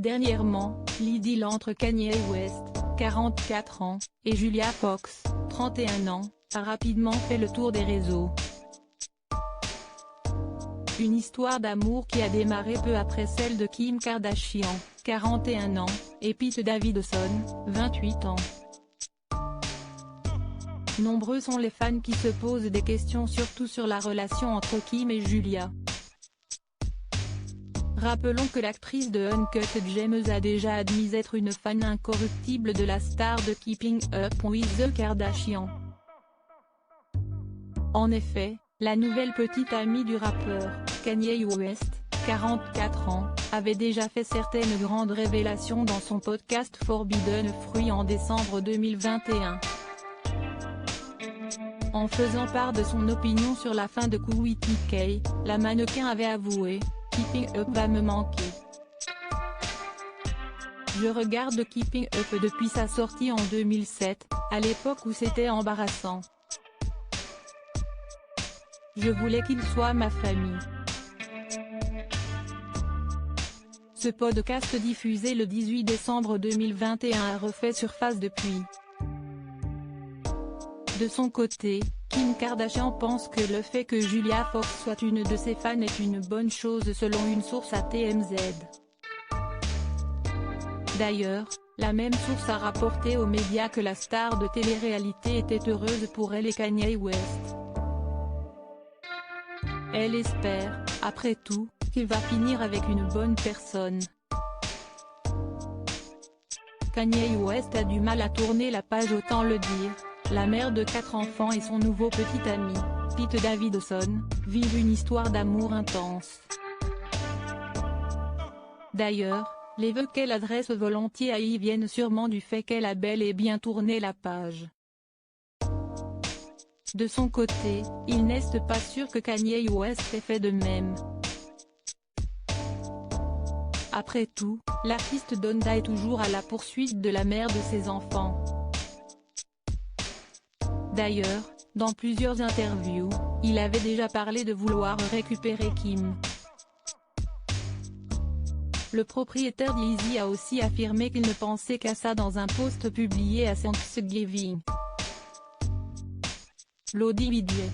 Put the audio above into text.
Dernièrement, l'idylle entre Kanye West, 44 ans, et Julia Fox, 31 ans, a rapidement fait le tour des réseaux. Une histoire d'amour qui a démarré peu après celle de Kim Kardashian, 41 ans, et Pete Davidson, 28 ans. Nombreux sont les fans qui se posent des questions surtout sur la relation entre Kim et Julia. Rappelons que l'actrice de Uncut Gems a déjà admis être une fan incorruptible de la star de Keeping Up with the Kardashians. En effet, la nouvelle petite amie du rappeur, Kanye West, 44 ans, avait déjà fait certaines grandes révélations dans son podcast Forbidden Fruit en décembre 2021. En faisant part de son opinion sur la fin de QUTK, la mannequin avait avoué « Keeping Up va me manquer. Je regarde Keeping Up depuis sa sortie en 2007, à l'époque où c'était embarrassant. Je voulais qu'il soit ma famille. » Ce podcast diffusé le 18 décembre 2021 a refait surface depuis. De son côté, Kim Kardashian pense que le fait que Julia Fox soit une de ses fans est une bonne chose selon une source à TMZ. D'ailleurs, la même source a rapporté aux médias que la star de télé-réalité était heureuse pour elle et Kanye West. Elle espère, après tout, qu'il va finir avec une bonne personne. Kanye West a du mal à tourner la page, autant le dire. La mère de 4 enfants et son nouveau petit ami, Pete Davidson, vivent une histoire d'amour intense. D'ailleurs, les vœux qu'elle adresse volontiers à Eve viennent sûrement du fait qu'elle a bel et bien tourné la page. De son côté, il n'est pas sûr que Kanye West ait fait de même. Après tout, l'artiste Donda est toujours à la poursuite de la mère de ses enfants. D'ailleurs, dans plusieurs interviews, il avait déjà parlé de vouloir récupérer Kim. Le propriétaire d'Yeezy a aussi affirmé qu'il ne pensait qu'à ça dans un post publié à Thanksgiving. L'audividé.